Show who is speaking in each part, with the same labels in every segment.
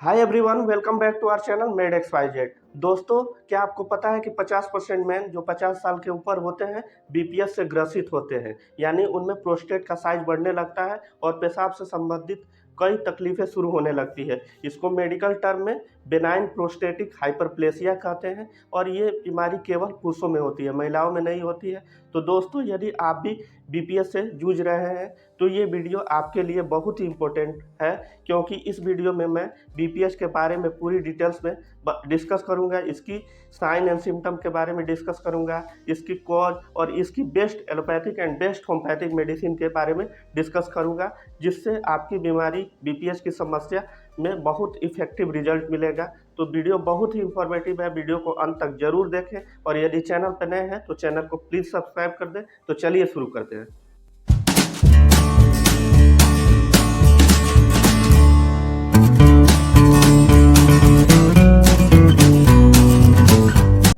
Speaker 1: Hi everyone, welcome back to our channel med X Y Z. दोस्तों, क्या आपको पता है कि 50% मैन जो 50 साल के ऊपर होते हैं बीपीएस से ग्रसित होते हैं, यानी उनमें प्रोस्टेट का साइज बढ़ने लगता है और पेशाब से संबंधित कई तकलीफें शुरू होने लगती है। इसको मेडिकल टर्म में बेनाइन प्रोस्टेटिक हाइपरप्लेसिया कहते हैं और ये बीमारी केवल पुरुषों में होती है, महिलाओं में नहीं होती है। तो दोस्तों, यदि आप भी बीपीएस से जूझ रहे हैं तो ये वीडियो आपके लिए बहुत ही इम्पोर्टेंट है, क्योंकि इस वीडियो में मैं बीपीएस के बारे में पूरी डिटेल्स में डिस्कस करूंगा। इसकी साइन एंड सिम्टम के बारे में डिस्कस करूंगा, इसकी कॉज और इसकी best allopathic and best homeopathic medicine के बारे में डिस्कस करूंगा, जिससे आपकी बीमारी बीपीएस की समस्या में बहुत इफेक्टिव रिजल्ट मिलेगा। तो वीडियो बहुत ही इंफॉर्मेटिव है, वीडियो को अंत तक जरूर देखें और यदि चैनल पर नए हैं तो चैनल को प्लीज़ सब्सक्राइब कर दें। तो चलिए शुरू करते हैं।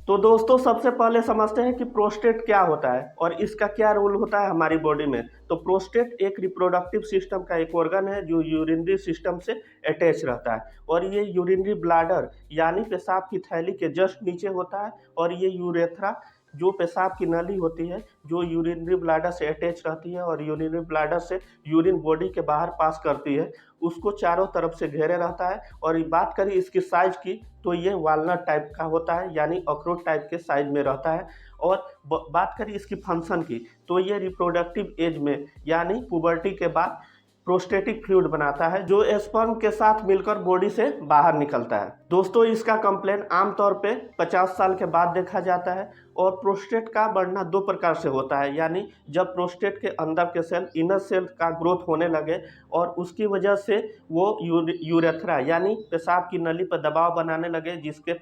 Speaker 1: तो दोस्तों, सबसे पहले समझते हैं कि प्रोस्टेट क्या होता है और इसका क्या रोल होता है हमारी बॉडी में। तो प्रोस्टेट एक रिप्रोडक्टिव सिस्टम का एक ऑर्गन है जो यूरिनरी सिस्टम से अटैच रहता है और ये यूरिनरी ब्लैडर यानी पेशाब की थैली के जस्ट नीचे होता है। और ये यूरेथ्रा जो पेशाब की नली होती है जो यूरिनरी ब्लैडर से अटैच रहती है और यूरिनरी ब्लैडर से यूरिन बॉडी के बाहर पास करती है, उसको चारों तरफ से घेरे रहता है। और बात करें इसकी साइज की तो ये वालनट टाइप का होता है, यानी अखरोट टाइप के साइज में रहता है। और बात करें इसकी फंक्शन की तो ये रिप्रोडक्टिव एज में यानी पुबर्टी के बाद प्रोस्टेटिक फ्लूइड बनाता है जो स्पर्म के साथ मिलकर बॉडी से बाहर निकलता है। दोस्तों, इसका कंप्लेन आमतौर पे 50 साल के बाद देखा जाता है। और प्रोस्टेट का बढ़ना दो प्रकार से होता है, यानी जब प्रोस्टेट के अंदर के सेल इनर सेल का ग्रोथ होने लगे और उसकी वजह से वो यूरेथ्रा यानी पेशाब की नली पर दबाव बनाने लगे, जिसके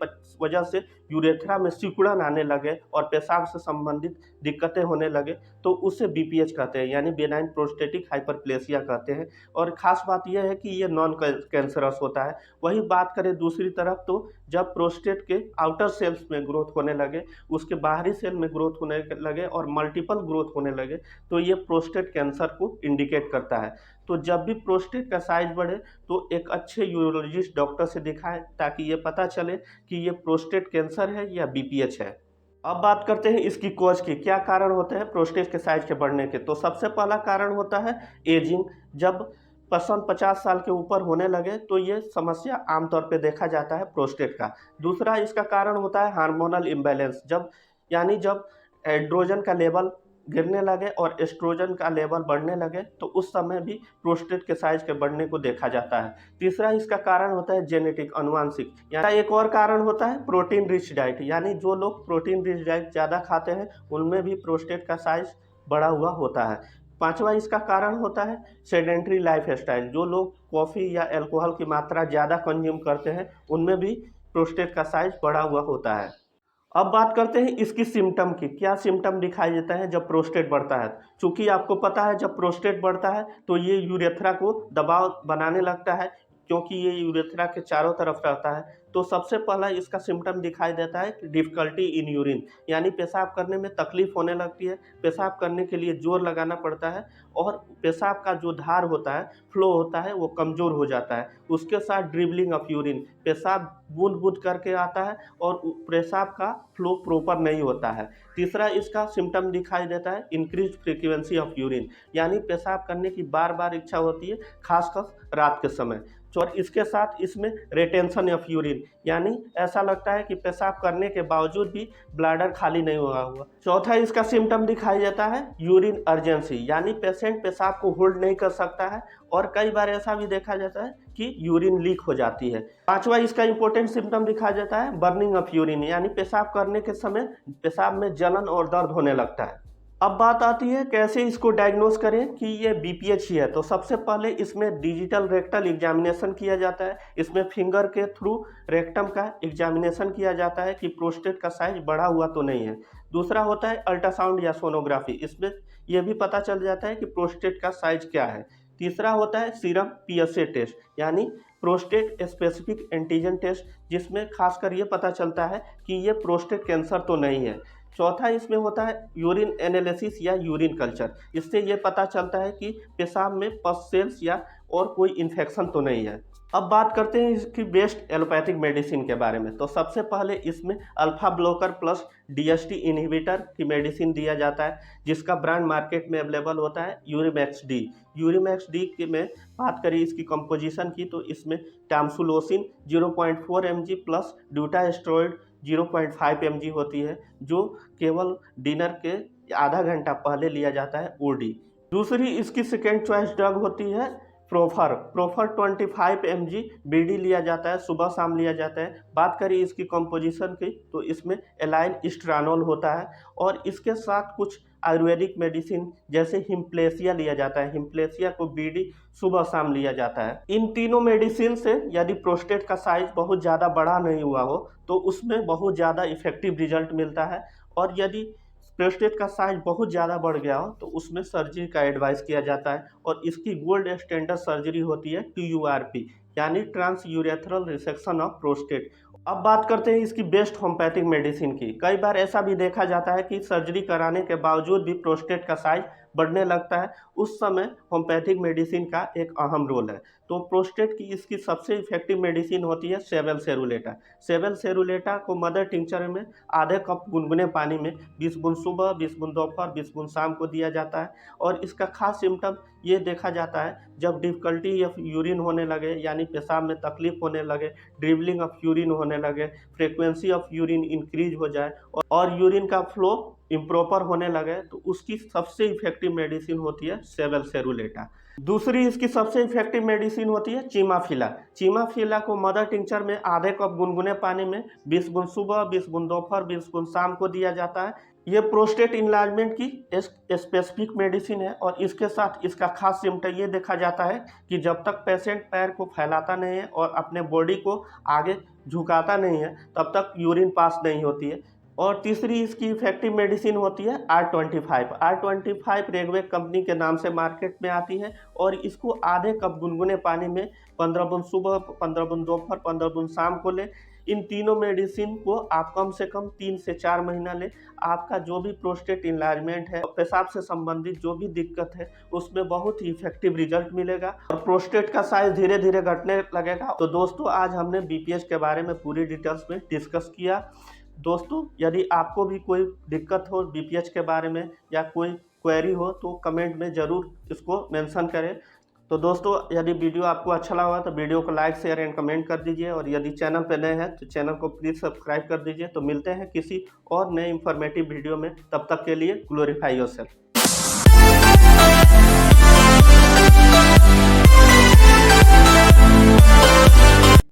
Speaker 1: वजह से यूरेथ्रा में सिकुड़न आने लगे और पेशाब से संबंधित दिक्कतें होने लगे, तो उसे बीपीएच कहते हैं, यानी बेनाइन प्रोस्टेटिक हाइपरप्लेसिया कहते हैं। और ख़ास बात यह है कि ये नॉन कैंसरस होता है। वही बात करें दूसरी तरफ तो जब प्रोस्टेट के आउटर सेल्स में ग्रोथ होने लगे, उसके बाहरी सेल में ग्रोथ होने लगे और मल्टीपल ग्रोथ होने लगे, तो ये प्रोस्टेट कैंसर को इंडिकेट करता है। तो जब भी प्रोस्टेट का साइज बढ़े तो एक अच्छे यूरोलॉजिस्ट डॉक्टर से दिखाएं, ताकि ये पता चले कि ये प्रोस्टेट कैंसर है या बीपीएच है। अब बात करते हैं इसकी कॉज की, क्या कारण होते हैं प्रोस्टेट के साइज के बढ़ने के। तो सबसे पहला कारण होता है एजिंग। जब पर्सन 50 साल के ऊपर होने लगे तो ये समस्या आमतौर पे देखा जाता है प्रोस्टेट का। दूसरा इसका कारण होता है हार्मोनल इम्बैलेंस, जब एंड्रोजन का लेवल गिरने लगे और एस्ट्रोजन का लेवल बढ़ने लगे, तो उस समय भी प्रोस्टेट के साइज के बढ़ने को देखा जाता है। तीसरा इसका कारण होता है जेनेटिक, अनुवांशिक। यानी एक और कारण होता है प्रोटीन रिच डाइट, यानी जो लोग प्रोटीन रिच डाइट ज़्यादा खाते हैं उनमें भी प्रोस्टेट का साइज बढ़ा हुआ होता है। पांचवा इसका कारण होता है सेडेंट्री लाइफ स्टाइल, जो लोग कॉफ़ी या अल्कोहल की मात्रा ज़्यादा कंज्यूम करते हैं उनमें भी प्रोस्टेट का साइज बढ़ा हुआ होता है। अब बात करते हैं इसकी सिम्टम की, क्या सिम्टम दिखाई देता है जब प्रोस्टेट बढ़ता है। चूँकि आपको पता है जब प्रोस्टेट बढ़ता है तो ये यूरेथ्रा को दबाव बनाने लगता है, क्योंकि ये यूरेथ्रा के चारों तरफ रहता है। तो सबसे पहला इसका सिम्टम दिखाई देता है डिफ़िकल्टी इन यूरिन, यानी पेशाब करने में तकलीफ़ होने लगती है, पेशाब करने के लिए ज़ोर लगाना पड़ता है और पेशाब का जो धार होता है, फ्लो होता है, वो कमज़ोर हो जाता है। उसके साथ ड्रिबलिंग ऑफ यूरिन, पेशाब बूंद-बूंद करके आता है और पेशाब का फ्लो प्रॉपर नहीं होता है। तीसरा इसका सिम्टम दिखाई देता है इंक्रीज़ फ्रीक्वेंसी ऑफ यूरिन, यानी पेशाब करने की बार-बार इच्छा होती है, ख़ासकर रात के समय। और इसके साथ इसमें रिटेंशन ऑफ यूरिन, यानी ऐसा लगता है कि पेशाब करने के बावजूद भी ब्लैडर खाली नहीं हुआ। चौथा इसका सिम्टम दिखाई देता है यूरिन अर्जेंसी, यानी पेशेंट पेशाब को होल्ड नहीं कर सकता है और कई बार ऐसा भी देखा जाता है कि यूरिन लीक हो जाती है। पांचवा इसका इंपॉर्टेंट सिम्टम दिखाई देता है बर्निंग ऑफ यूरिन, यानी पेशाब करने के समय पेशाब में जलन और दर्द होने लगता है। अब बात आती है कैसे इसको डायग्नोस करें कि ये बीपीएच ही है। तो सबसे पहले इसमें डिजिटल रेक्टल एग्जामिनेशन किया जाता है। इसमें फिंगर के थ्रू रेक्टम का एग्जामिनेशन किया जाता है कि प्रोस्टेट का साइज बढ़ा हुआ तो नहीं है। दूसरा होता है अल्ट्रासाउंड या सोनोग्राफी, इसमें यह भी पता चल जाता है कि प्रोस्टेट का साइज क्या है। तीसरा होता है सीरम पीएसए टेस्ट, यानी प्रोस्टेट स्पेसिफिक एंटीजन टेस्ट, जिसमें खासकर ये पता चलता है कि ये प्रोस्टेट कैंसर तो नहीं है। चौथा इसमें होता है यूरिन एनालिसिस या यूरिन कल्चर, इससे ये पता चलता है कि पेशाब में पस सेल्स या और कोई इन्फेक्शन तो नहीं है। अब बात करते हैं इसकी बेस्ट एलोपैथिक मेडिसिन के बारे में। तो सबसे पहले इसमें alpha blocker plus DST inhibitor की मेडिसिन दिया जाता है, जिसका ब्रांड मार्केट में अवेलेबल होता है यूरिमैक्स डी। यूरिमैक्स डी की में बात करें इसकी कंपोजिशन की, तो इसमें टामसुलोसिन 0.4 mg प्लस ड्यूटास्टेरॉइड 0.5 mg होती है, जो केवल डिनर के आधा घंटा पहले लिया जाता है ओडी। दूसरी इसकी सेकेंड चॉइस ड्रग होती है प्रोफर 25 mg बीडी लिया जाता है, सुबह शाम लिया जाता है। बात करें इसकी कंपोजिशन की, तो इसमें एलाइल स्ट्रानोल होता है और इसके साथ कुछ आयुर्वेदिक मेडिसिन जैसे हिम्प्लेसिया लिया जाता है। हिम्प्लेसिया को बीडी सुबह शाम लिया जाता है। इन तीनों मेडिसिन से यदि प्रोस्टेट का साइज बहुत ज़्यादा बड़ा नहीं हुआ हो तो उसमें बहुत ज़्यादा इफेक्टिव रिजल्ट मिलता है, और यदि प्रोस्टेट का साइज बहुत ज़्यादा बढ़ गया हो तो उसमें सर्जरी का एडवाइस किया जाता है। और इसकी गोल्ड स्टैंडर्ड सर्जरी होती है TURP, यानी transurethral resection of prostate. अब बात करते हैं इसकी बेस्ट होम्योपैथिक मेडिसिन की। कई बार ऐसा भी देखा जाता है कि सर्जरी कराने के बावजूद भी प्रोस्टेट का साइज बढ़ने लगता है, उस समय होम्योपैथिक मेडिसिन का एक अहम रोल है। तो प्रोस्टेट की इसकी सबसे इफेक्टिव मेडिसिन होती है सेवेल सेरुलेटा। सेवेल सेरुलेटा को मदर टिंचर में आधे कप गुनगुने पानी में 20 बूंद सुबह, 20 बूंद दोपहर, 20 बूंद शाम को दिया जाता है। और इसका खास सिम्टम ये देखा जाता है जब डिफिकल्टी ऑफ यूरिन होने लगे, यानी पेशाब में तकलीफ होने लगे, ड्रिबलिंग ऑफ यूरिन होने लगे, फ्रीक्वेंसी ऑफ यूरिन इंक्रीज हो जाए और यूरिन का फ्लो इम्प्रॉपर होने लगे, तो उसकी सबसे इफेक्टिव मेडिसिन होती है सेवेल सेरुलेटा। दूसरी इसकी सबसे इफेक्टिव मेडिसिन होती है चीमाफिला। चीमाफिला को मदर टिंचर में आधे कप गुनगुने पानी में 20 बूंद सुबह, 20 बूंद दोपहर, 20 बूंद शाम को दिया जाता है। ये प्रोस्टेट इनलार्जमेंट की स्पेसिफिक मेडिसिन है और इसके साथ इसका खास सिम्टम ये देखा जाता है कि जब तक पेशेंट पैर को फैलाता नहीं है और अपने बॉडी को आगे झुकाता नहीं है तब तक यूरिन पास नहीं होती है। और तीसरी इसकी इफेक्टिव मेडिसिन होती है R25। R25 रेगवेक कंपनी के नाम से मार्केट में आती है और इसको आधे कप गुनगुने पानी में 15 बूंद सुबह, 15 बूंद दोपहर, 15 बूंद शाम को लें। इन तीनों मेडिसिन को आप कम से कम 3 से 4 महीना लें। आपका जो भी प्रोस्टेट इनलार्जमेंट है, पेशाब से संबंधित जो भी दिक्कत है, उसमें बहुत ही इफेक्टिव रिजल्ट मिलेगा और प्रोस्टेट का साइज धीरे धीरे घटने लगेगा। तो दोस्तों, आज हमने BPH के बारे में पूरी डिटेल्स में डिस्कस किया। दोस्तों, यदि आपको भी कोई दिक्कत हो BPH के बारे में या कोई क्वेरी हो तो कमेंट में ज़रूर इसको मेंशन करें। तो दोस्तों, यदि वीडियो आपको अच्छा लगा तो वीडियो को लाइक, शेयर एंड कमेंट कर दीजिए, और यदि चैनल पर नए हैं तो चैनल को प्लीज़ सब्सक्राइब कर दीजिए। तो मिलते हैं किसी और नए इंफॉर्मेटिव वीडियो में, तब तक के लिए ग्लोरीफाई योरसेल्फ।